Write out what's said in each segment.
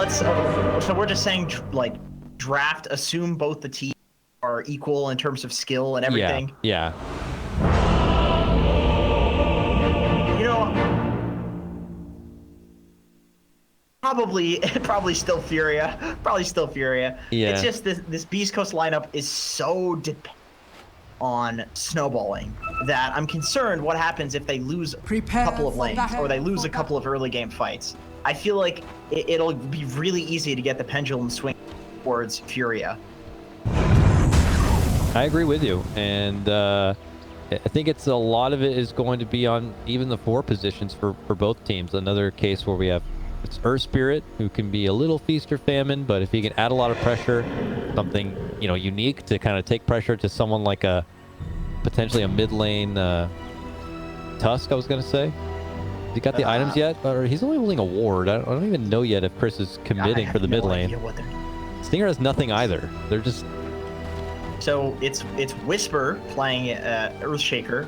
let's. So we're just saying, like, draft. Assume both the teams are equal in terms of skill and everything. Yeah. You know, probably still Furia. Probably still Furia. Yeah. It's just this Beastcoast lineup is so dependent on snowballing that I'm concerned what happens if they lose a couple of lanes or they lose a couple of early game fights. I feel like it'll be really easy to get the pendulum swing towards Furia. I agree with you, and I think it's a lot of it is going to be on even the 4 positions for both teams. Another case where we have it's Earth Spirit, who can be a little feast or famine, but if he can add a lot of pressure, something unique to kind of take pressure to someone like a potentially a mid lane Tusk, I was gonna say. He got the items yet? Or he's only holding a ward. I don't even know yet if Chris is committing for the mid lane. Stinger has nothing either. They're just. So it's Whisper playing Earthshaker.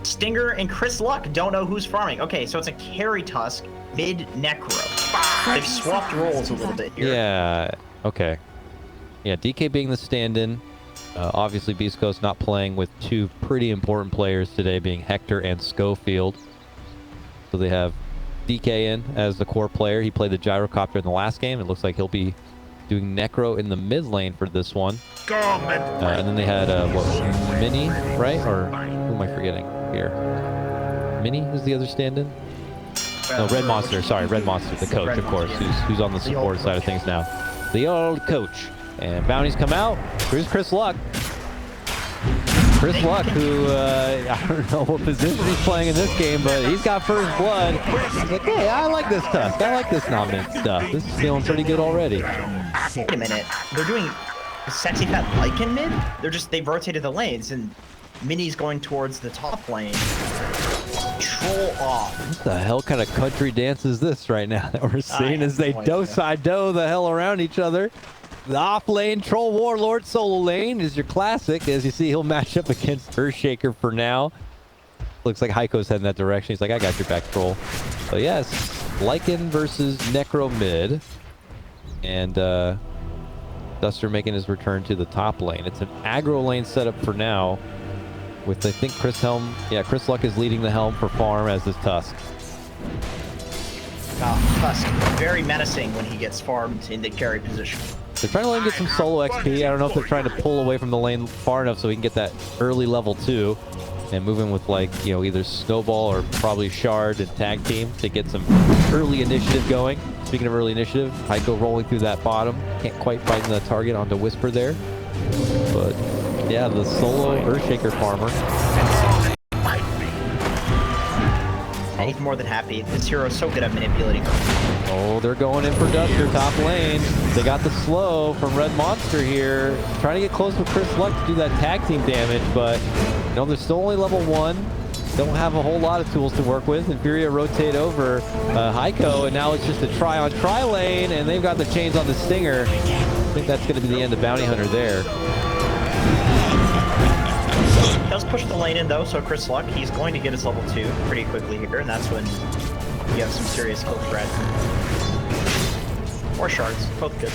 Stinger and Chris Luck don't know who's farming. Okay, so it's a carry Tusk, mid Necro. They've swapped roles a little bit here. Yeah, okay. Yeah, DK being the stand-in. Obviously, Beastcoast not playing with 2 pretty important players today, being Hector and Schofield. So they have DK in as the core player. He played the Gyrocopter in the last game. It looks like he'll be doing Necro in the mid lane for this one. And then they had, Mini, right? Or who am I forgetting here? Mini is the other stand-in? No, Red Monster. Sorry, Red Monster, the coach, of course, who's on the support side of things now. The old coach. And bounties come out. Here's Chris Luck. Chris Luck, who, I don't know what position he's playing in this game, but he's got first blood. He's like, hey, I like this Tusk. I like this Nominant stuff. This is feeling pretty good already. Wait a minute. They're doing Sexy Fat Lycan mid? They've rotated the lanes, and Mini's going towards the top lane. Troll off. What the hell kind of country dance is this right now that we're seeing as they do the hell around each other? The off lane, Troll Warlord solo lane is your classic. As you see, he'll match up against Earthshaker for now. Looks like Heiko's heading that direction. He's like, I got your back, Troll. So yes, Lycan versus Necro mid. And Duster making his return to the top lane. It's an aggro lane setup for now. With, I think, Chris Luck is leading the helm for farm, as is Tusk. Tusk, very menacing when he gets farmed in the carry position. They're trying to let him get some solo XP. I don't know if they're trying to pull away from the lane far enough so he can get that early level 2 and move in with, like, either Snowball or probably Shard and tag team to get some early initiative going. Speaking of early initiative, Heiko rolling through that bottom. Can't quite find the target onto Whisper there. But yeah, the solo Earthshaker farmer. He's more than happy. This hero is so good at manipulating her. Oh, they're going in for Duster top lane. They got the slow from Red Monster here. Trying to get close with Chris Luck to do that tag team damage, but they're still only level 1. Don't have a whole lot of tools to work with. And Furia rotate over Heiko, and now it's just a try on tri lane, and they've got the chains on the Stinger. I think that's going to be the end of Bounty Hunter there. Does push the lane in though, so Chris Luck, he's going to get his level 2 pretty quickly here, and that's when you have some serious kill threat. Or shards, both good.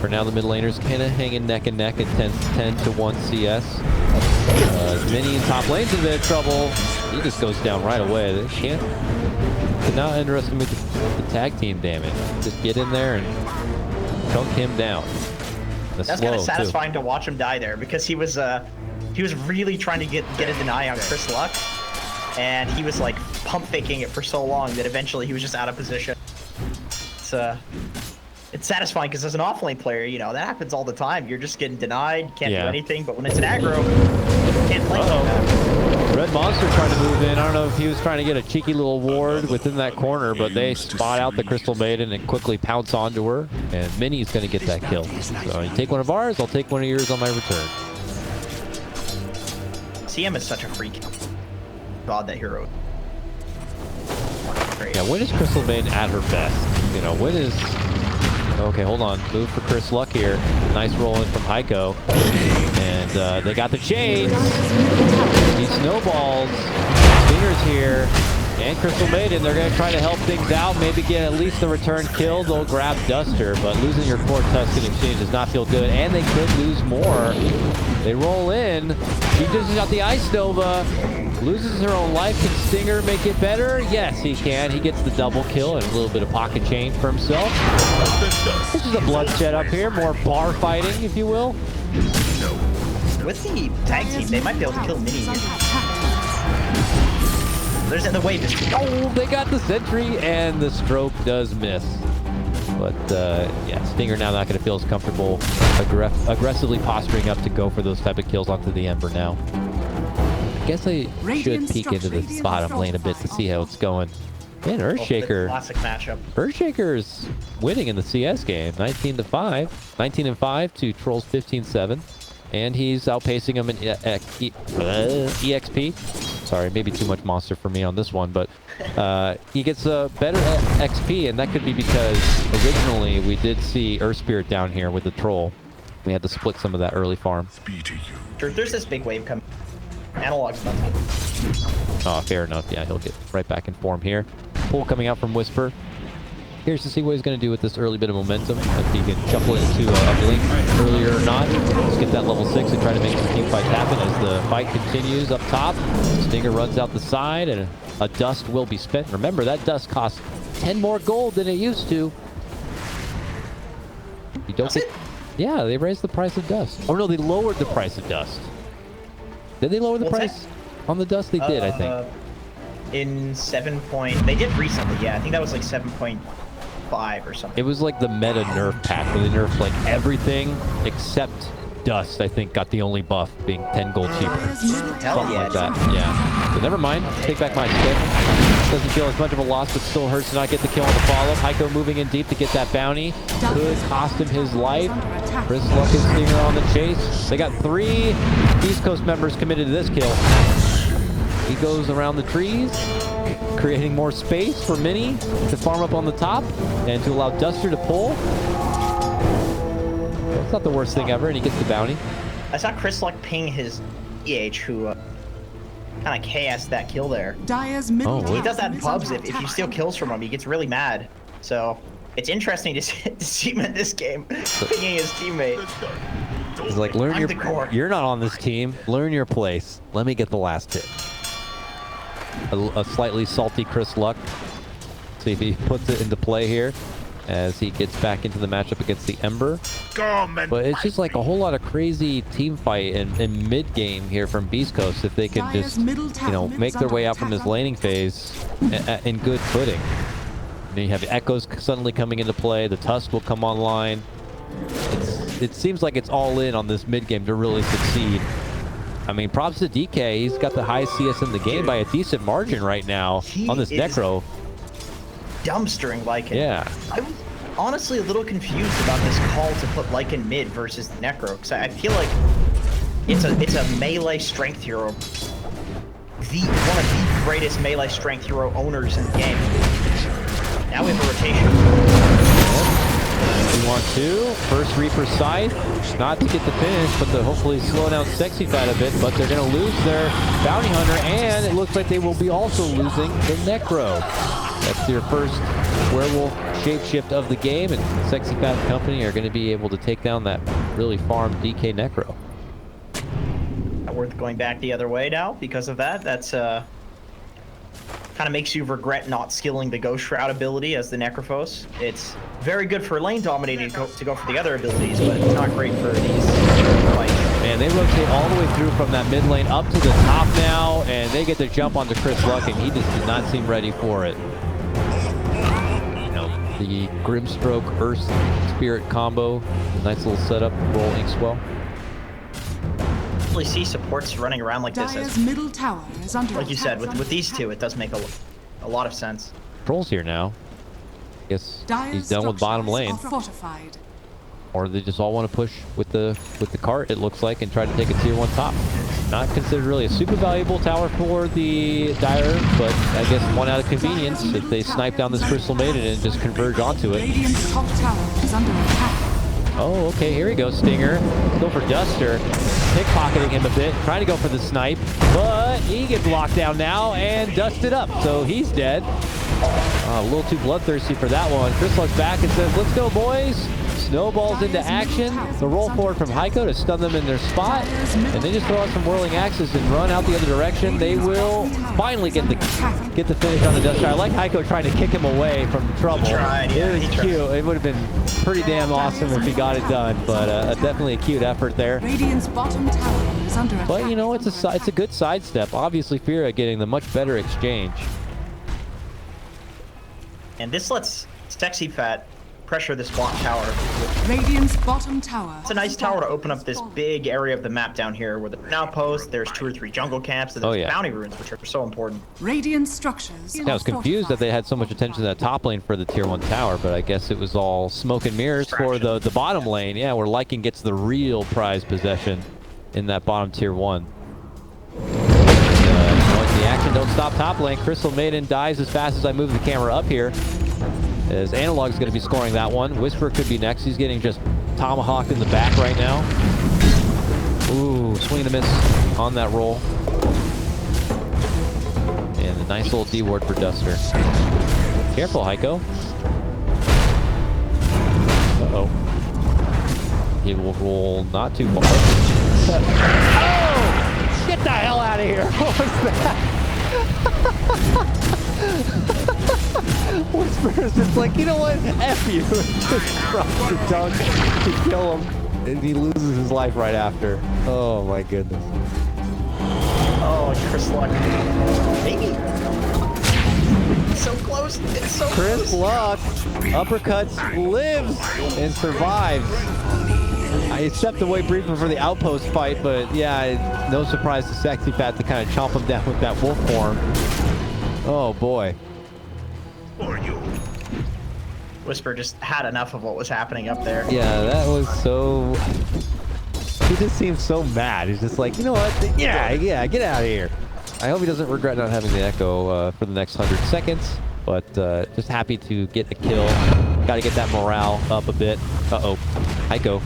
For now, the mid laners kind of hanging neck and neck at 10 to 1 CS. Mini in top lane's in a bit of trouble. He just goes down right away. They cannot underestimate the tag team damage. Just get in there and chunk him down. That's kind of satisfying to watch him die there, because he was really trying to get a deny on Chris Luck, and he was like pump faking it for so long that eventually he was just out of position. It's satisfying because as an offlane player, that happens all the time. You're just getting denied, can't do anything, but when it's an aggro, you can't play like that. Red Monster trying to move in. I don't know if he was trying to get a cheeky little ward within that corner, but they spot out the Crystal Maiden and quickly pounce onto her, and Minnie's going to get that kill. So you take one of ours, I'll take one of yours on my return. CM is such a freak. God, that hero. Yeah, when is Crystal Maiden at her best? When is... Okay, hold on. Move for Chris Luck here. Nice roll in from Heiko. And they got the chains. He snowballs. Stinger's here. And Crystal Maiden, they're going to try to help things out, maybe get at least the return kill. They'll grab Duster, but losing your core Tusk in exchange does not feel good, and they could lose more. They roll in. She dishes out the Ice Nova, loses her own life. Can Stinger make it better? Yes, he can. He gets the double kill and a little bit of pocket change for himself. This is a bloodshed up here, more bar fighting, if you will. With the tag team, they might be able to kill Mini here. There's in the way. Oh, they got the sentry, and the stroke does miss. But yeah, Stinger now not going to feel as comfortable aggressively posturing up to go for those type of kills onto the Ember now. I guess I should peek into the bottom lane a bit to see how it's going. Man, Earthshaker. Classic matchup. Earthshaker's winning in the CS game, 19-5, 19-5 to Trolls 15-7. And he's outpacing him in EXP. Sorry, maybe too much monster for me on this one, but he gets a better XP, and that could be because originally we did see Earth Spirit down here with the Troll. We had to split some of that early farm. Sure, there's this big wave coming. Analog's not good. Oh, fair enough. Yeah, he'll get right back in form here. Pull coming out from Whisper. Here's to see what he's going to do with this early bit of momentum. If he can shuffle it into a blink earlier or not. Let's get that level 6 and try to make some team fights happen as the fight continues up top. Stinger runs out the side and a dust will be spent. Remember, that dust costs 10 more gold than it used to. You don't get... Yeah, they raised the price of dust. Oh no, they lowered the price of dust. Did they lower the price on the dust? They did, I think. In 7 point... They did recently, yeah. I think that was like 7.5 or something. It was like the meta nerf pack where they nerfed like everything except dust, I think, got the only buff being 10 gold cheaper. Something like that, yeah. But never mind. Take back my stick. Doesn't feel as much of a loss, but still hurts to not get the kill on the follow. Heiko moving in deep to get that bounty. Could cost him his life. Chris Luck and Stinger on the chase. They got 3 Beastcoast members committed to this kill. He goes around the trees, creating more space for Mini to farm up on the top and to allow Duster to pull. It's not the worst thing ever, and he gets the bounty. I saw Chris Luck ping his EH, who kind of KS'd that kill there. He does that in pubs. If you steal kills from him, he gets really mad. So it's interesting to see him in this game, pinging his teammate. He's like, you're not on this team. Learn your place. Let me get the last hit. A slightly salty Chris Luck. See if he puts it into play here as he gets back into the matchup against the Ember. But it's just like a whole lot of crazy team fight in mid game here from Beastcoast if they can just, you know, make their way out from this laning phase in good footing. And then you have Echoes suddenly coming into play. The Tusk will come online. It seems like it's all in on this mid game to really succeed. I mean, props to DK. He's got the highest CS in the game by a decent margin right now on this Necro. Dumpstering Lycan. Yeah. I was honestly a little confused about this call to put Lycan mid versus the Necro, because I feel like it's a melee strength hero. One of the greatest melee strength hero owners in the game. Now we have a rotation. We want to. First Reaper side. Not to get the finish, but to hopefully slow down Sexy Fat a bit. But they're going to lose their Bounty Hunter, and it looks like they will be also losing the Necro. That's their first werewolf shapeshift of the game, and Sexy Fat Company are going to be able to take down that really farmed DK Necro. Not worth going back the other way now because of that. That's kind of makes you regret not skilling the Ghost Shroud ability as the Necrophos. It's very good for lane dominating to go for the other abilities, but it's not great for these fights. Man, they rotate all the way through from that mid lane up to the top now, and they get to jump onto Chris Luck, and he just did not seem ready for it. You know, the Grimstroke Earth Spirit combo, nice little setup, roll Inkswell. Really see supports running around like this as middle tower is under like you said, with these two, it does make a lot of sense. Troll's here now. Guess he's done with bottom lane. Or they just all want to push with the cart, it looks like, and try to take a tier 1 top. Not considered really a super valuable tower for the Dire, but I guess one out of convenience if they snipe down this Crystal Maiden and just converge onto it. Radiant's top tower is under attack. Oh, okay, here we go, Stinger. Let's go for Duster. Pickpocketing him a bit, trying to go for the snipe, but he gets locked down now and dusted up, so he's dead. A little too bloodthirsty for that one. Chris looks back and says, let's go, boys. Snowballs into action. The roll forward from Heiko to stun them in their spot. And they just throw out some whirling axes and run out the other direction. They will finally get the finish on the Duster. I like Heiko trying to kick him away from trouble. It was cute. It would have been pretty damn awesome if he got it done. But definitely a cute effort there. But, you know, it's a good sidestep. Obviously, Furia getting the much better exchange. And this lets Sexy Fat pressure this block tower. Radiant's bottom tower. It's a nice tower to open up this big area of the map down here where there's an outpost, there's 2 or 3 jungle camps, and there's bounty ruins, which are so important. Radiant structures. Yeah, I was confused that they had so much attention to that top lane for the tier 1 tower, but I guess it was all smoke and mirrors for the bottom lane. Yeah, where Lycan gets the real prize possession in that bottom tier 1. The action don't stop top lane. Crystal Maiden dies as fast as I move the camera up here. As Analog's going to be scoring that one. Whisper could be next. He's getting just tomahawked in the back right now. Ooh, swing and a miss on that roll. And a nice little D ward for Duster. Careful, Heiko. Uh-oh. He will roll not too far. Oh! Get the hell out of here! What was that? Whisper's just like, you know what? F you. Just drops the dunk to kill him. And he loses his life right after. Oh my goodness. Oh, Chris Luck. Maybe. So close. It's so Chris close. Luck uppercuts, lives, and survives. I stepped away briefly for the outpost fight, but yeah, no surprise to Sexy Fat to kind of chomp him down with that wolf form. Oh boy. Whisper just had enough of what was happening up there. Yeah, that was so... He just seems so mad. He's just like, you know what? Yeah, get out of here. I hope he doesn't regret not having the Echo for the next 100 seconds, but just happy to get the kill. Got to get that morale up a bit. Uh-oh. Heiko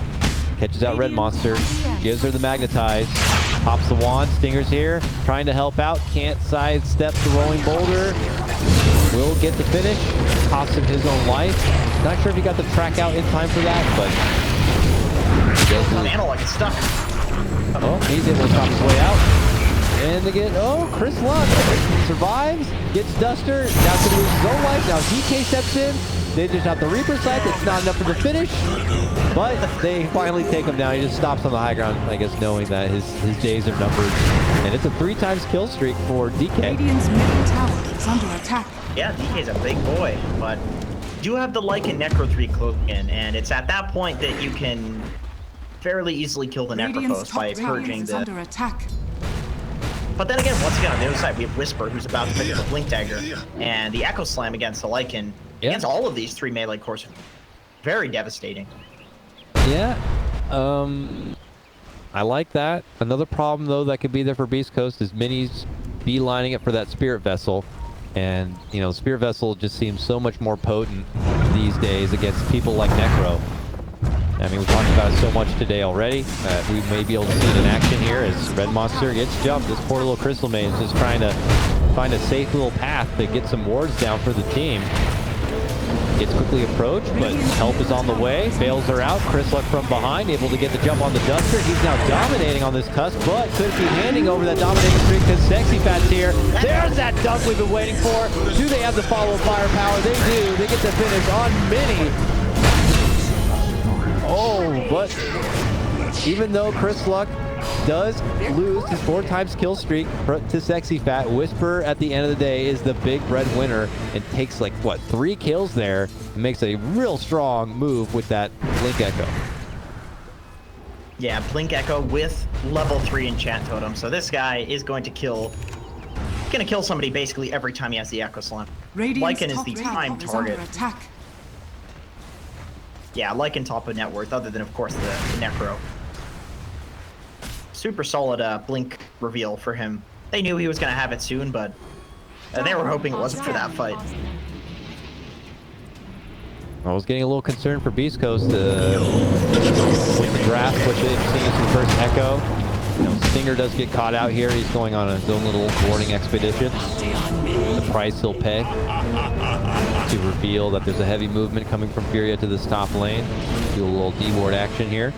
catches out Red Monster, gives her the magnetize, pops the wand. Stinger's here, trying to help out. Can't sidestep the rolling boulder. Will get the finish. Costs him his own life. Not sure if he got the track out in time for that, but... Analog is stuck. Oh, he's able to stop his way out. And again, oh, Chris Luck survives, gets Duster, now going to lose his own life. Now DK steps in. They just have the Reaper sight. That's not enough for the finish, but they finally take him down. He just stops on the high ground, I guess, knowing that his days are numbered. And it's a 3-times kill streak for DK. Radiant's middle tower is under attack. Yeah, DK's a big boy, but do have the Lycan Necro 3 close in, and it's at that point that you can fairly easily kill the Necropost by purging the... under attack. But then again, once again, on the other side, we have Whisper, who's about to pick up the Blink Dagger, and the Echo Slam against the Lycan. Yeah. Against all of these 3 melee cores, very devastating. Yeah, I like that. Another problem, though, that could be there for Beastcoast is Minis beelining it for that Spirit Vessel. And, you know, Spirit Vessel just seems so much more potent these days against people like Necro. I mean, we talked about it so much today already. We may be able to see it in action here as Red Monster gets jumped. This poor little Crystal Maid is just trying to find a safe little path to get some wards down for the team. Gets quickly approached, but help is on the way. Bails her out. Chris Luck from behind, able to get the jump on the Duster. He's now dominating on this cusp, but could be handing over that dominating streak because Sexy Fat's here. There's that dunk we've been waiting for. Do they have the follow firepower? They do. They get the finish on Mini. Oh, but even though Chris Luck does lose his 4-times kill streak to Sexy Fat, Whisper at the end of the day is the big red winner and takes like, what, 3 kills there and makes a real strong move with that Blink Echo. Yeah, Blink Echo with level 3 enchant totem. So this guy is going to kill somebody basically every time he has the Echo Slam. Lycan is the prime target. Yeah, Lycan top of net worth, other than, of course, the Necro. Super solid Blink reveal for him. They knew he was going to have it soon, but they were hoping it wasn't for that fight. I was getting a little concerned for Beastcoast with the draft, which they've seen as the first Echo. You know, Stinger does get caught out here. He's going on his own little boarding expedition. The price he'll pay to reveal that there's a heavy movement coming from Furia to this top lane. Do a little D-ward action here.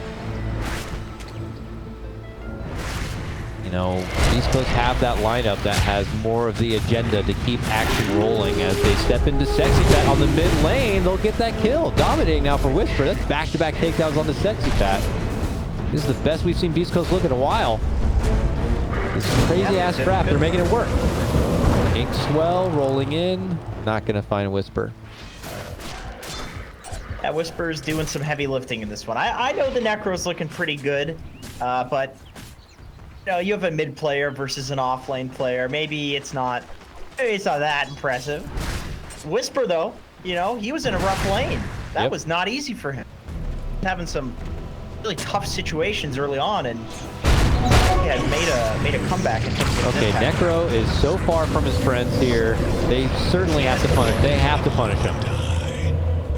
You know, Beastcoast have that lineup that has more of the agenda to keep action rolling as they step into Sexy Fat on the mid lane. They'll get that kill. Dominating now for Whisper. That's back-to-back takedowns on the Sexy Fat. This is the best we've seen Beastcoast look in a while. This crazy-ass trap. They're making it work. Ink Swell rolling in. Not going to find Whisper. Yeah, Whisper's doing some heavy lifting in this one. I know the Necro's looking pretty good, but you know, you have a mid player versus an off lane player. Maybe it's not that impressive. Whisper, though, you know, he was in a rough lane. That was not easy for him. Having some really tough situations early on, and yeah, made a comeback. In terms of okay, Necro is so far from his friends here. They certainly have to punish. They have to punish him.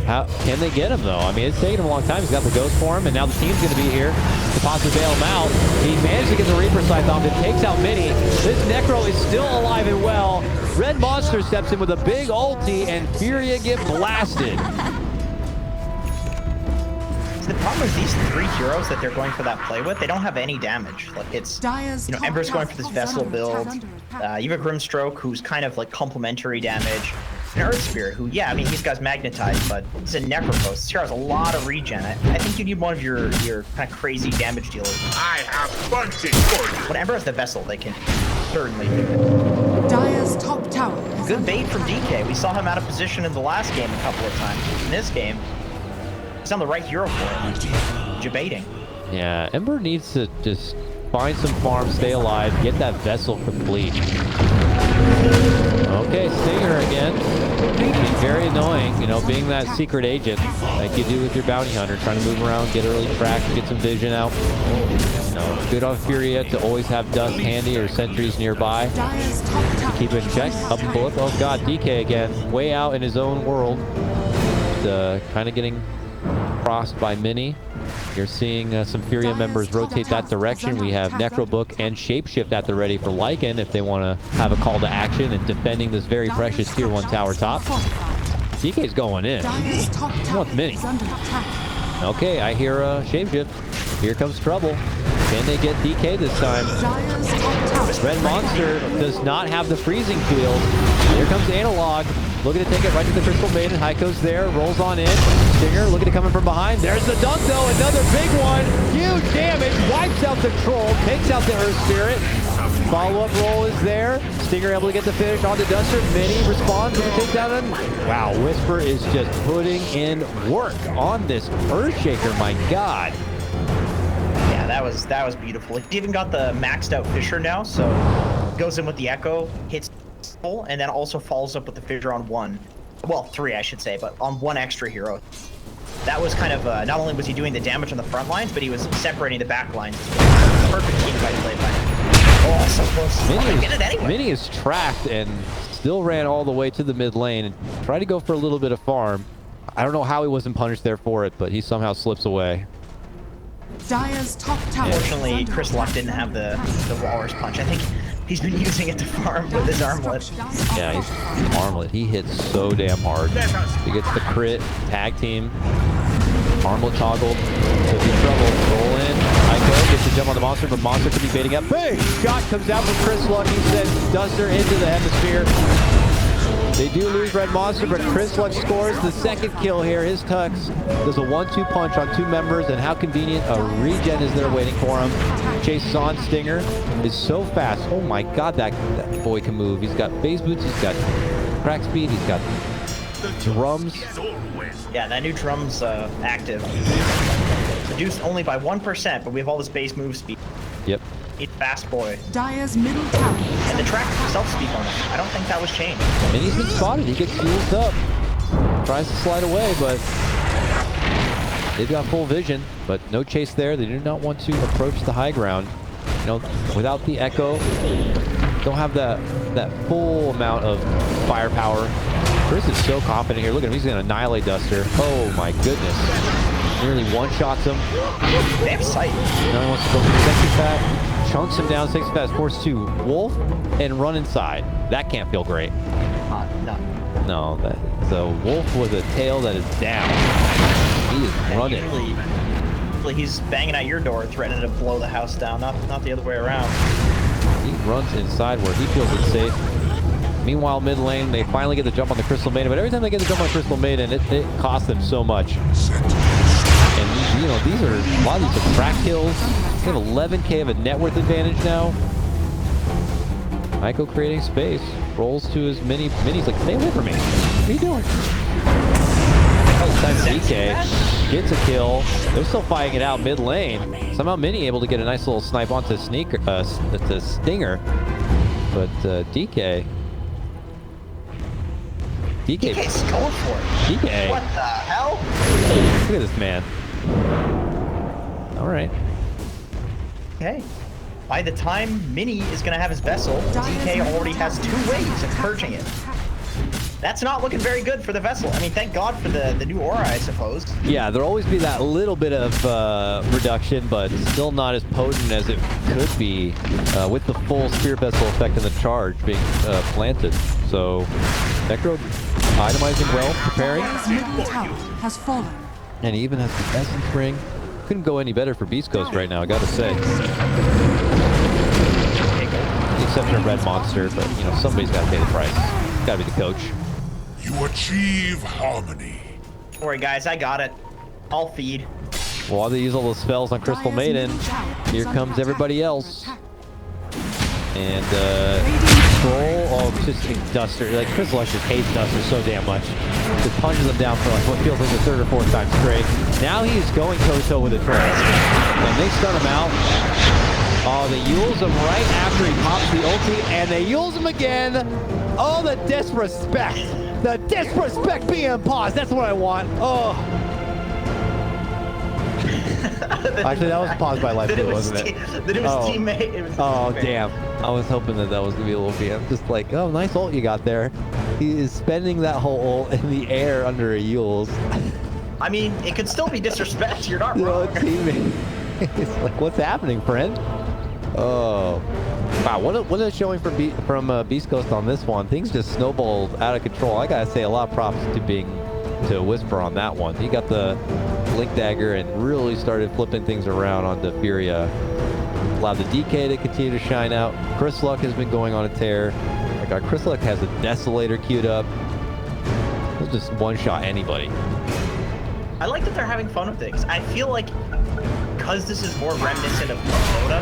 How can they get him though? I mean, it's taken him a long time. He's got the ghost for him, and now the team's going to be here to possibly bail him out. He managed to get the Reaper Scythe off. It takes out Mini. This Necro is still alive and well. Red Monster steps in with a big ulti, and Furia get blasted. The problem is these three heroes that they're going for that play with, they don't have any damage. Like it's, you know, Ember's going for this Vessel build. You have a Grimstroke who's kind of like complementary damage. An Earth Spirit who, yeah, I mean, he's got magnetized, but he's a Necrophost. This hero has a lot of regen. I think you need one of your kind of crazy damage dealers. I have bunting for you. When Ember has the Vessel, they can certainly do it. Dire's top tower. Good bait from DK. We saw him out of position in the last game a couple of times. In this game, he's on the right hero for it. Debating. Yeah, Ember needs to just find some farm, stay alive, get that Vessel complete. Okay, Stinger again. Being very annoying, you know, being that secret agent like you do with your bounty hunter, trying to move around, get early track, get some vision out. You know, good on Furia to always have dust handy or sentries nearby to keep it in check. Up and bullet. Oh god, DK again, way out in his own world. Kind of getting crossed by Mini. You're seeing some Furia members rotate that direction. We have Necrobook and Shapeshift at the ready for Lycan if they want to have a call to action and defending this very precious tier 1 tower top. DK's going in. He wants Mini. Okay, I hear Shapeshift. Here comes trouble. Can they get DK this time? Red Monster does not have the freezing field. Here comes Analog. Looking to take it right to the Crystal Maiden. Heiko's there, rolls on in. Stinger looking to come in from behind. There's the dunk though, another big one. Huge damage, wipes out the Troll, takes out the Earth Spirit. Follow-up roll is there. Stinger able to get the finish on the Duster. Mini responds with the takedown. Wow, Whisper is just putting in work on this Earthshaker, my god. Yeah, that was beautiful. He even got the maxed out Fissure now, so goes in with the Echo, hits full, and then also follows up with the Fissure on one. Well, three, I should say, but on one extra hero. That was kind of, not only was he doing the damage on the front lines, but he was separating the back lines. Perfect team fight play by him. Oh, so close. Mini is tracked and still ran all the way to the mid lane and tried to go for a little bit of farm. I don't know how he wasn't punished there for it, but he somehow slips away. Dire's top tower. Unfortunately, Chris Luck didn't have the Walrus Punch. I think he's been using it to farm with his armlet. Yeah, his armlet. He hits so damn hard. He gets the crit, tag team. Armlet toggled. Could be trouble. Roll in. Heiko gets to jump on the monster, but monster could be baiting up. Big shot comes out from Chris Luck. He sends Duster into the hemisphere. They do lose Red Monster, but Chris Luck scores the second kill here. His Tux does a 1-2 punch on two members, and how convenient. A regen is there waiting for him. Chases on. Stinger is so fast. Oh my god, that boy can move. He's got phase boots, he's got crack speed, he's got drums. Yeah, that new drum's active. Reduced only by 1%, but we have all this base move speed. Yep. He's fast boy. Dire's middle tower. And the track self-speed on him. I don't think that was changed. And he's been spotted. He gets fueled up. Tries to slide away, but they've got full vision, but no chase there. They do not want to approach the high ground. You know, without the Echo, don't have that full amount of firepower Chris is so confident here. Look at him. He's going to annihilate Duster. Oh, my goodness. Nearly one-shots him. They have sight. Now he wants to go for Sexy Fat. Chunks him down. Sexy Fat is forced to Wolf and run inside. That can't feel great. No, so Wolf with a tail that is down. He is running. Usually he's banging at your door, threatening to blow the house down, not the other way around. He runs inside where he feels it's safe. Meanwhile, mid lane, they finally get the jump on the Crystal Maiden, but every time they get the jump on the Crystal Maiden, it costs them so much. And, you know, a lot of these are crack kills. They have 11k of a net worth advantage now. Maiko creating space. Rolls to his minis like, stay away from me. What are you doing? Time DK gets a kill. They're still fighting it out mid lane. Somehow Mini able to get a nice little snipe onto Stinger. But DK's going for it. DK. What the hell? Look at this man. All right. Okay. By the time Mini is going to have his vessel, DK already has 2 waves of purging it. That's not looking very good for the vessel. I mean, thank God for the new aura, I suppose. Yeah, there'll always be that little bit of reduction, but still not as potent as it could be with the full Spirit Vessel effect and the charge being planted. So, Necro itemizing well, preparing. Middle tower has fallen. And he even has the Essence Ring. Couldn't go any better for Beastcoast right now, I gotta say. Except for Red Monster, but, you know, somebody's gotta pay the price. Gotta be the coach. You achieve harmony. Don't worry, guys, I got it. I'll feed. Well, while they use all those spells on Crystal Maiden, here comes everybody else. And, Troll, just Duster. Like, Chris Lush just hates Duster so damn much. Just punches him down for like what feels like the 3rd or 4th time straight. Now he is going toe-to-toe with a Troll. And they stun him out. Oh, they use him right after he pops the ulti, and they use him again. Oh, the disrespect. The disrespect being paused. That's what I want. Oh. Actually, that was paused by Life Blue, wasn't it? That it was teammate. It was teammate. Damn. I was hoping that was going to be a little bit. I'm just like, oh, nice ult you got there. He is spending that whole ult in the air under a Yules. I mean, it could still be disrespect. You're not wrong. Teammate. It's like, what's happening, friend? Oh. Wow, what a showing from Beastcoast on this one. Things just snowballed out of control. I gotta say a lot of props to Whisper on that one. He got the Link Dagger and really started flipping things around onto Furia. Allowed the DK to continue to shine out. Chris Luck has been going on a tear. My God, Chris Luck has a Desolator queued up. He'll just one-shot anybody. I like that they're having fun with things. I feel like because this is more reminiscent of Dota,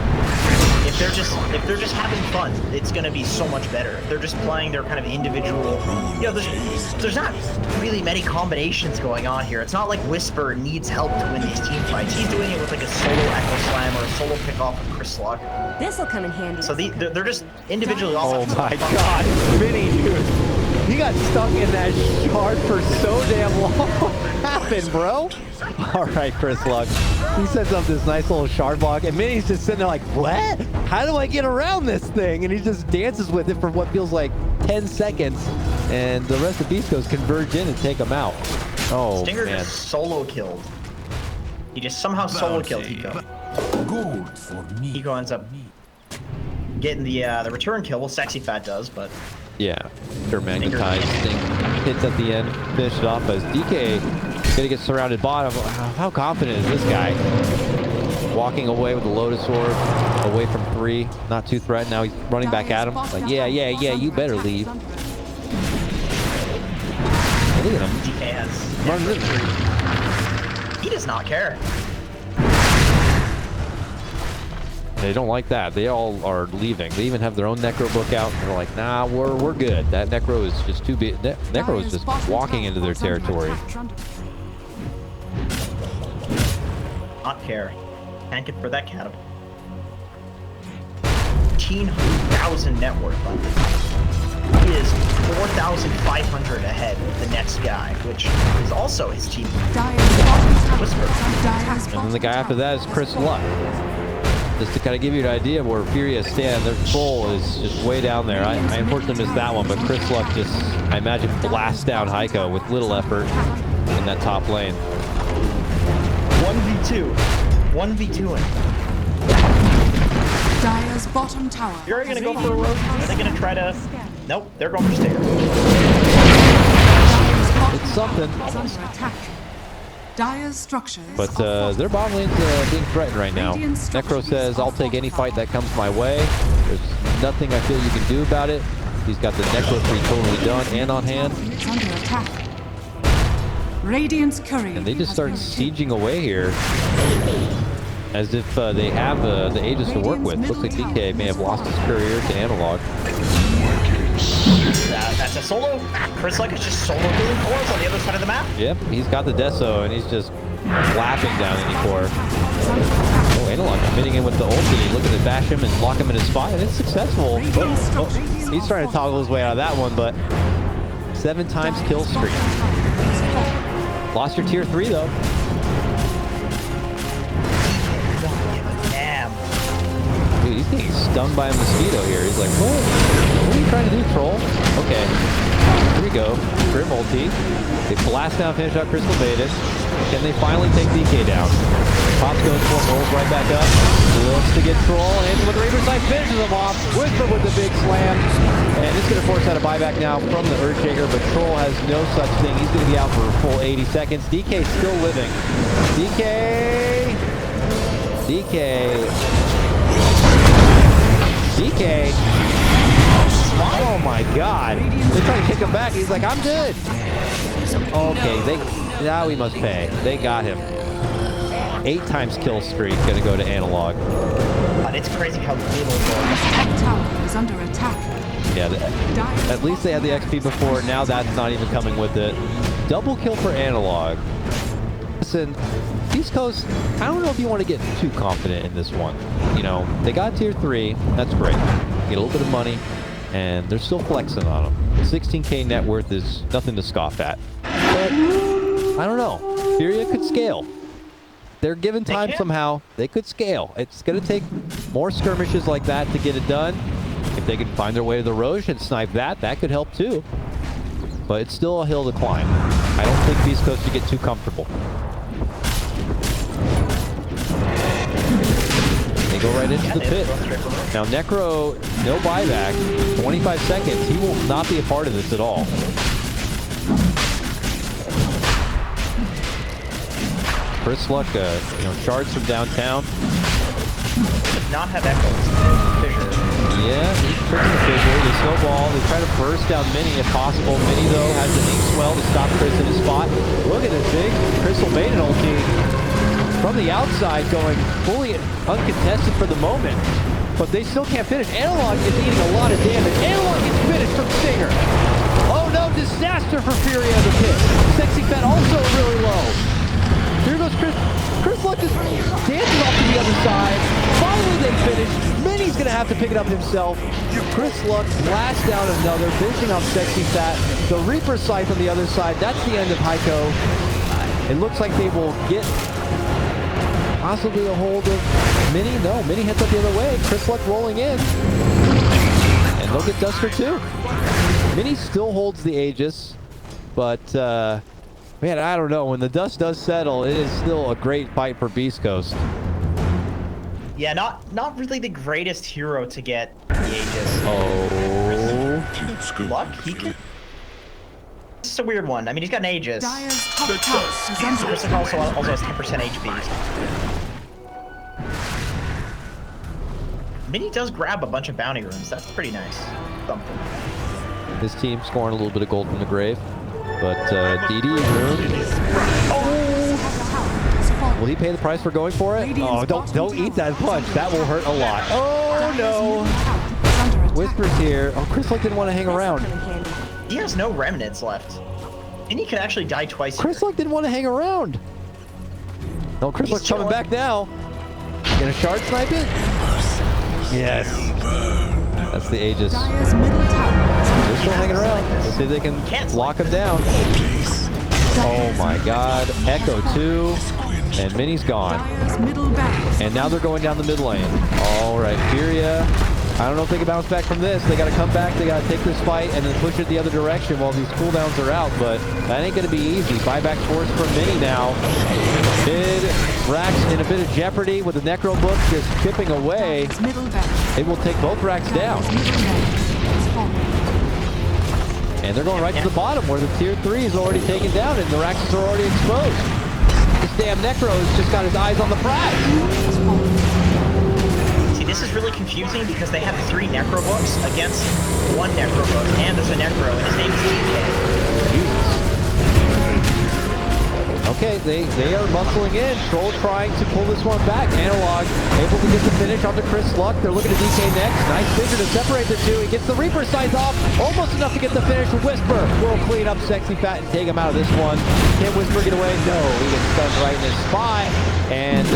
if they're just having fun, it's gonna be so much better. If they're just playing their kind of individual, you know, there's not really many combinations going on here. It's not like Whisper needs help to win these team fights. He's doing it with like a solo Echo Slam or a solo pickoff of Chris Luck. This'll come in handy. So they're just individually all. Oh my God, Vinny, dude. He got stuck in that shard for so damn long. What happened, bro? All right, Chris Luck. He sets up this nice little shard block, and Minnie's just sitting there like, what? How do I get around this thing? And he just dances with it for what feels like 10 seconds, and the rest of Beastcoast converge in and take him out. Oh, Stinger man. just solo killed. He just somehow solo killed Hiko. Gold for me. Hiko ends up getting the return kill. Well, Sexy Fat does, but Yeah, sure, magnetized thing hits at the end, finished it off as DK gonna get surrounded bottom. How confident is this guy? Walking away with the Lotus Orb, away from 3, not too threatened. Now he's running back at him. Like, yeah, you better leave. Look at him. DK has. He does not care. They don't like that. They all are leaving. They even have their own Necro book out. And they're like, nah, we're good. That Necro is just too big. Necro is just walking into their territory. Not care. Can't get for that catapult. 15,000 net worth on this. He is 4,500 ahead of the next guy, which is also his team. Dire's bottom tower. Whisper. Dire's And then the guy after that is Chris Luck. Just to kind of give you an idea of where Furia stand, their troll is just way down there. I unfortunately missed that one, but Chris Luck just, I imagine, blasts down Heiko with little effort in that top lane. 1v2. 1v2-ing. Dire's bottom tower. You're gonna go for a road? Are they gonna try to... Nope, they're going for stairs. It's something. Is under attack. Dire's structures. But their bottom lane's being threatened right now. Necro says, I'll take any fight that comes my way. There's nothing I feel you can do about it. He's got the Necro tree totally done and on hand. It's under attack. Radiant's courier. And they just start sieging away here. As if they have the Aegis to work with. Looks like DK may have lost his courier to Analog. That's a solo. Chris Luck is just solo killing cores on the other side of the map. Yep, he's got the Deso, and he's just flapping down any core. Oh, Analog committing in with the ulti, looking to bash him and lock him in his spot, and it's successful. Oh, he's trying to toggle his way out of that one, but 7 times kill streak. Lost your tier 3, though. Damn. Dude, he's getting stung by a mosquito here. He's like, what? What are you trying to do, troll? Okay. Here we go. Grim ulti. They blast down, finish out Crystal Baited. Can they finally take DK down? Pops goes for it, rolls right back up. Looks to get Troll, and with the Reaper Sight finishes him off. Whisper with the big slam. And it's going to force out a buyback now from the Earthshaker, but Troll has no such thing. He's going to be out for a full 80 seconds. DK still living. DK. Oh my god. They're trying to kick him back. He's like, I'm good. Okay, now we must pay. They got him. 8 times kill streak gonna go to Analog. God, it's crazy how little That tower is under attack. Yeah, at least they had the XP before. Now that's not even coming with it. Double kill for Analog. Listen, Beastcoast, I don't know if you want to get too confident in this one. You know, they got tier 3. That's great. Get a little bit of money, and they're still flexing on them. 16k net worth is nothing to scoff at. But I don't know. Furia could scale. They're given time somehow. They could scale. It's going to take more skirmishes like that to get it done. If they can find their way to the Roche and snipe that, that could help too. But it's still a hill to climb. I don't think Beastcoast should get too comfortable. They go right into the pit. Now Necro, no buyback. 25 seconds. He will not be a part of this at all. Chris Luck, shards from downtown. Does not have echoes. Fissure. Yeah, he's tricking the fissure. They snowball. They try to burst down Mini if possible. Mini, though, has the ink swell to stop Chris in his spot. Look at this big Crystal Maiden ulti from the outside, going fully uncontested for the moment. But they still can't finish. Analog is eating a lot of damage. Analog gets finished from Stinger. Oh no, disaster for Furia in the pit. Sexy Fett also really low. Here goes Chris. Chris Luck just dances off to the other side. Finally they finish. Mini's gonna have to pick it up himself. Chris Luck blasts down another, finishing off Sexy Fat. The Reaper Sight from the other side. That's the end of Heiko. It looks like they will get possibly a hold of Mini. No, Mini heads up the other way. Chris Luck rolling in. And they'll get Duster too. Mini still holds the Aegis, but man, I don't know. When the dust does settle, it is still a great fight for Beastcoast. Yeah, not really the greatest hero to get the Aegis. Oh. Luck? He can... It's a weird one. I mean, he's got an Aegis. Dire's top tower is under Chris attack. also has 10% HP. Mini does grab a bunch of bounty runes. That's pretty nice. Something. His team scoring a little bit of gold from the grave. But DD rune. Oh! Will he pay the price for going for it? Oh, don't eat that punch. That will hurt a lot. Oh no! Whispers here. Oh, Chris Luck didn't want to hang around. He has no remnants left. And he can actually die twice. Chris Luck didn't want to hang around. No, Chris Luck's coming back now. Gonna shard snipe it? Yes. That's the Aegis. Dire's middle tower is under They're still hanging around. Let's see if they can lock him down. Oh my god. Echo 2. And Minnie's gone. Dire's middle barracks. And now they're going down the mid lane. All right, Furia. I don't know if they can bounce back from this. They got to come back. They got to take this fight and then push it the other direction while these cooldowns are out. But that ain't going to be easy. Buyback force from Minnie now. Mid racks in a bit of jeopardy with the Necro Book just chipping away. Dire's middle barracks. It will take both racks down. Dire's middle barracks has fallen. And they're going right to the bottom where the tier 3 is already taken down and the racks are already exposed. This damn Necro's just got his eyes on the prize. Has fallen. See, this is really confusing because they have 3 Necro books against 1 Necro book, and there's a Necro, and his name is DK. Jesus. Okay, they are muscling in. Troll trying to pull this one back. Analog able to get the finish onto Chris Luck. They're looking at DK next. Nice vision to separate the two. He gets the Reaper size off. Almost enough to get the finish. Whisper will clean up Sexy Fat and take him out of this one. Can Whisper get away? No. He gets stunned right in his spot. And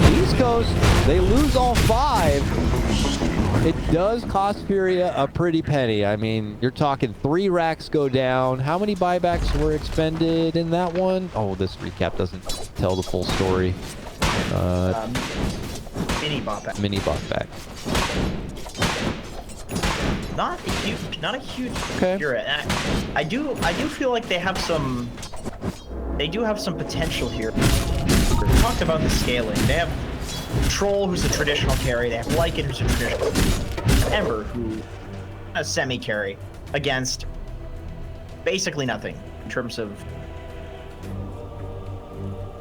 Beastcoast, they lose all 5. It does cost Furia a pretty penny. I mean, you're talking 3 racks go down. How many buybacks were expended in that one? Oh, this recap doesn't tell the full story. Mini bot back. Mini bot back. Not a huge Okay. Furia. I do feel like they have some. They do have some potential here. We talked about the scaling. They have Troll, who's a traditional carry. They have Lycan, who's a traditional Ember, who a semi-carry against basically nothing in terms of.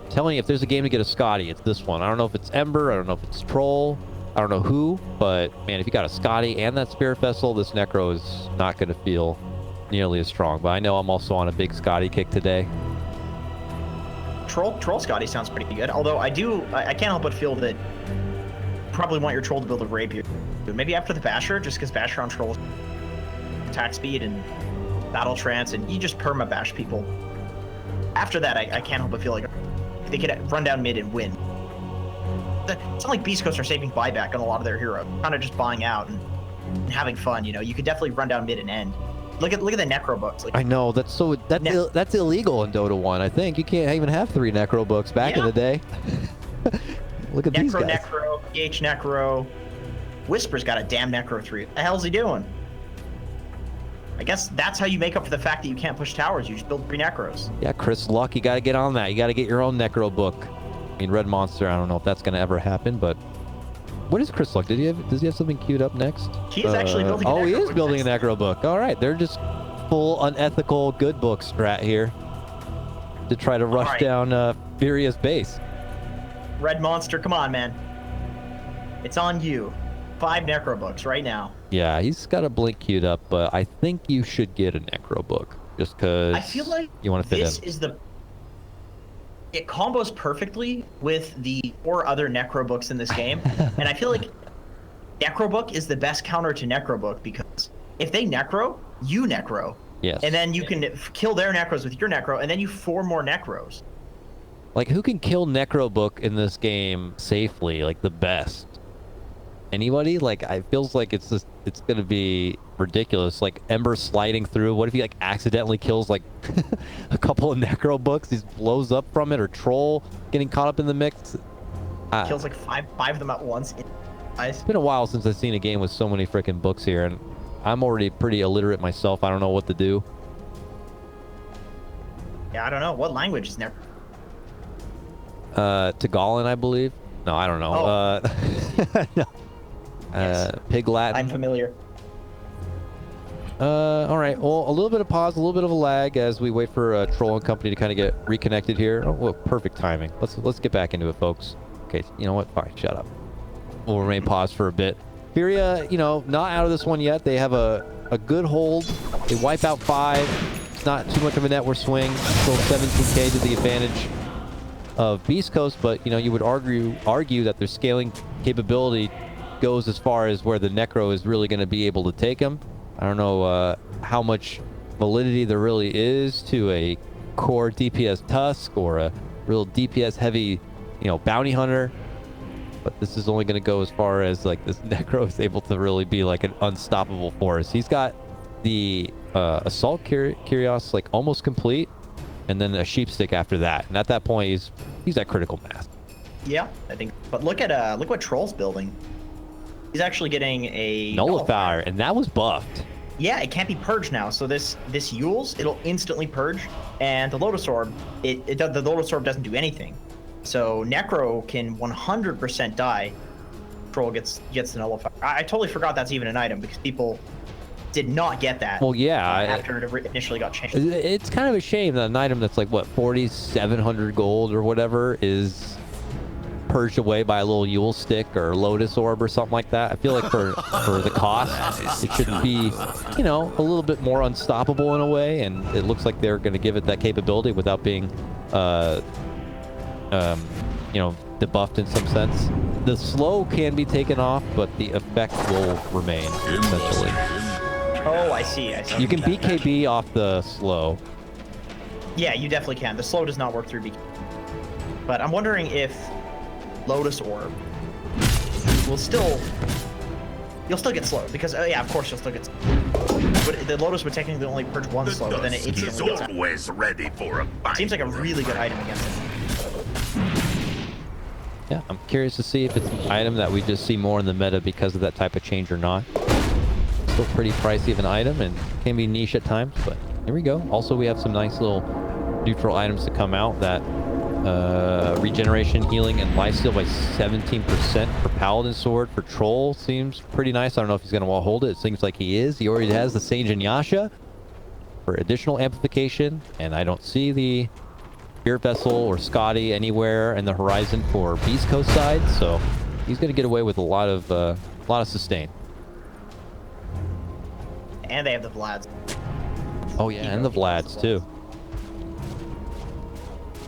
Telling you, if there's a game to get a Scotty, it's this one. I don't know if it's Ember. I don't know if it's Troll. I don't know who. But, man, if you got a Scotty and that Spirit Vessel, this Necro is not going to feel nearly as strong. But I know I'm also on a big Scotty kick today. Troll Scotty sounds pretty good. Although I can't help but feel that you probably want your Troll to build a Rapier. Maybe after the Basher, just because Basher on Troll attack speed and battle trance, and you just perma bash people. After that, I can't help but feel like they could run down mid and win. It's not like Beastcoast are saving buyback on a lot of their heroes, kind of just buying out and having fun. You know, you could definitely run down mid and end. Look at the Necro books. Like, I know that's that's illegal in Dota 1. I think you can't even have 3 Necro books back in the day. Look at these guys. Necro, PH Necro. Whisper's got a damn Necro 3. What the hell's he doing? I guess that's how you make up for the fact that you can't push towers. You just build 3 Necros. Yeah, Chris Luck, you got to get on that. You got to get your own Necro book. I mean, Red Monster, I don't know if that's going to ever happen, but what is Chris Luck? Does he have something queued up next? He is actually building a Necro book. He is building a Necro book. All right, they're just full unethical good book strat here to try to rush down Furia's base. Red Monster, come on, man. It's on you. 5 Necro books right now. Yeah, he's got a blink queued up, but I think you should get a Necro book just because I feel like you want to fit this in. is it combos perfectly with the 4 other Necro books in this game, and I feel like Necro book is the best counter to Necro book because if they Necro, you Necro. Yes. And then you can kill their Necros with your Necro, and then you 4 more Necros. Like, who can kill Necro book in this game safely? Like, the best? Anybody? Like, it feels like it's gonna be ridiculous. Like, Ember sliding through. What if he, like, accidentally kills, like, a couple of Necro books? He blows up from it, or Troll getting caught up in the mix? Kills, like, five of them at once. It's been a while since I've seen a game with so many freaking books here, and I'm already pretty illiterate myself. I don't know what to do. Yeah, I don't know. What language is Necro? Tagalan, I believe. No, I don't know. Oh. No. Yes. Pig Latin. I'm familiar. All right. Well, a little bit of pause, a little bit of a lag as we wait for Troll and company to kind of get reconnected here. Oh, well, perfect timing. Let's get back into it, folks. Okay. You know what? Fine. Shut up. We'll remain paused for a bit. Furia, you know, not out of this one yet. They have a good hold. They wipe out 5. It's not too much of a net worth swing. Still 17k to the advantage of Beastcoast, but you know, you would argue that their scaling capability goes as far as where the Necro is really going to be able to take him. I don't know how much validity there really is to a core DPS Tusk or a real DPS heavy, you know, bounty hunter, but this is only going to go as far as like this Necro is able to really be like an unstoppable force. He's got the assault Kyrios like almost complete, and then a sheep stick after that. And at that point, he's at critical mass. Yeah, I think. But look what Troll's building. He's actually getting a nullifier, and that was buffed. Yeah, it can't be purged now. So this Yules, it'll instantly purge, and the Lotus Orb, the Lotus Orb doesn't do anything. So Necro can 100% die. Troll gets the nullifier. I totally forgot that's even an item because people did not get that. Well, yeah. After it initially got changed. It's kind of a shame that an item that's like, what, 4,700 gold or whatever is purged away by a little Yule stick or Lotus Orb or something like that. I feel like for the cost, it should be, you know, a little bit more unstoppable in a way, and it looks like they're going to give it that capability without being, you know, debuffed in some sense. The slow can be taken off, but the effect will remain, essentially. Oh, I see. You can BKB off the slow. Yeah, you definitely can. The slow does not work through BKB. But I'm wondering if Lotus Orb will still... You'll still get slowed, because, yeah, of course you'll still get slowed. But the Lotus would technically only purge one slow, but then it instantly gets out. Always ready for a fight. Seems like a really good item against it. Yeah, I'm curious to see if it's an item that we just see more in the meta because of that type of change or not. Still pretty pricey of an item and can be niche at times, but here we go. Also, we have some nice little neutral items to come out that regeneration, healing, and lifesteal by 17% for Paladin Sword. For Troll seems pretty nice. I don't know if he's going to wall hold it. It seems like he is. He already has the Sage and Yasha for additional amplification, and I don't see the Spirit Vessel or Scotty anywhere in the horizon for Beastcoast side, so he's going to get away with a lot of sustain. And they have the Vlads. Oh yeah, and the Vlads too.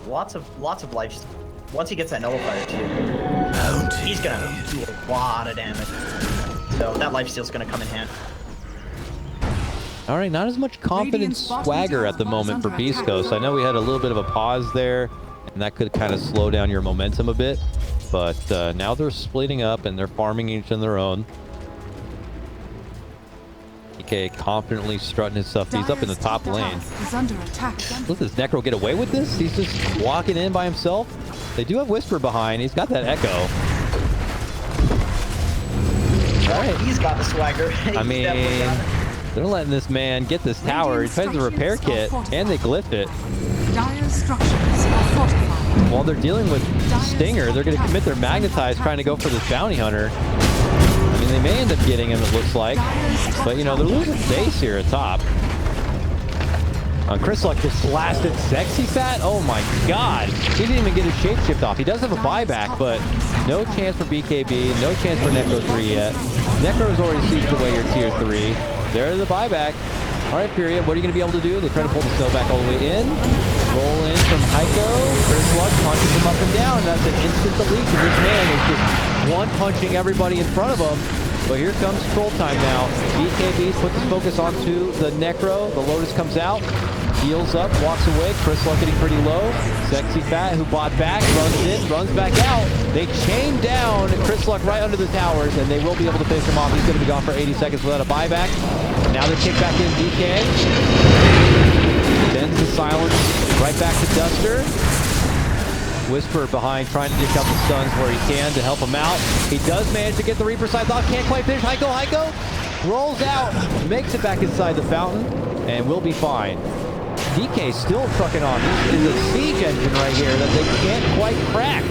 Lots of life. Once he gets that nullifier too, he's gonna do a lot of damage. So that lifesteal's gonna come in hand. All right, not as much confidence swagger at the moment for Beastcoast. I know we had a little bit of a pause there, and that could kind of slow down your momentum a bit. But now they're splitting up and they're farming each on their own. DK confidently strutting his stuff. He's up in the top lane. Let this Necro get away with this? He's just walking in by himself. They do have Whisper behind. He's got that Echo. All right. He's got the swagger. I mean, they're letting this man get this tower. He finds a repair kit, and they glyph it. While they're dealing with Stinger, they're going to commit their Magnetize trying to go for this Bounty Hunter. I mean, they may end up getting him, it looks like. But, you know, they're losing base here at top. Chris Luck just blasted Sexy Fat. Oh, my God. He didn't even get his shapeshift off. He does have a buyback, but no chance for BKB. No chance for Necro 3 yet. Necro's already sieged away your tier 3. There's the buyback. All right, Furia, what are you going to be able to do? They try to pull the snow back all the way in. Roll in from Heiko. Chris Luck punches him up and down. That's an instant delete. This man is just one-punching everybody in front of him. But here comes Troll time now. BKB puts his focus onto the Necro. The Lotus comes out. Heals up, walks away. Chris Luck getting pretty low. Sexy Fat, who bought back, runs in, runs back out. They chain down Chris Luck right under the towers, and they will be able to finish him off. He's going to be gone for 80 seconds without a buyback. Now they're kicked back in DK. Sends the silence right back to Duster. Whisper behind, trying to dish out the stuns where he can to help him out. He does manage to get the Reaper side off. Can't quite finish. Heiko rolls out, makes it back inside the fountain, and will be fine. DK still trucking on. This is a siege engine right here that they can't quite crack.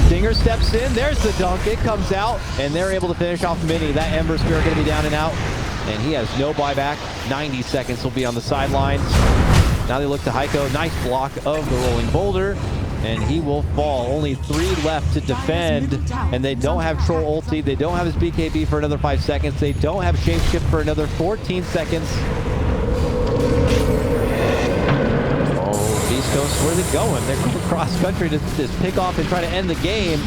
Stinger steps in. There's the dunk. It comes out, and they're able to finish off Mini. That Ember Spirit going to be down and out, and he has no buyback. 90 seconds will be on the sidelines. Now they look to Heiko. Nice block of the rolling boulder, and he will fall. Only 3 left to defend, and they don't have Troll ulti. They don't have his BKB for another 5 seconds. They don't have Shapeshift for another 14 seconds. Beastcoast, where are they going? They're going cross country to just pick off and try to end the game.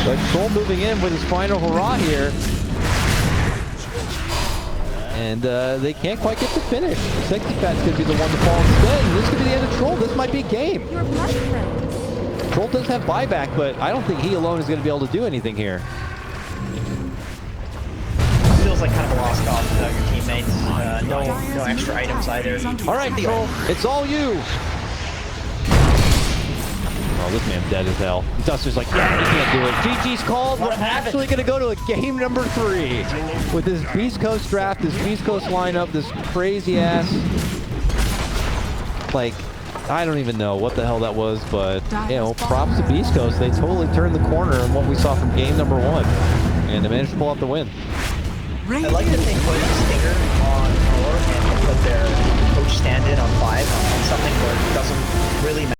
But Troll moving in with his final hurrah here. And they can't quite get the finish. Sexy Fat's going to be the one to fall instead. And this could be the end of Troll. This might be game. Troll does have buyback, but I don't think he alone is going to be able to do anything here. Feels feels like kind of a lost cause without your teammates. No extra items either. All right, Troll, it's all you. Oh, this man's dead as hell. Duster's like, yeah, he can't do it. GG's called. We're actually going to go to a game number 3 with this Beast Coast draft, this Beast Coast lineup, this crazy ass. Like, I don't even know what the hell that was, but, you know, props to Beast Coast. They totally turned the corner in what we saw from game number 1, and they managed to pull out the win. I like that they put Stinger on 4 and put their coach stand-in on 5 on something where it doesn't really matter.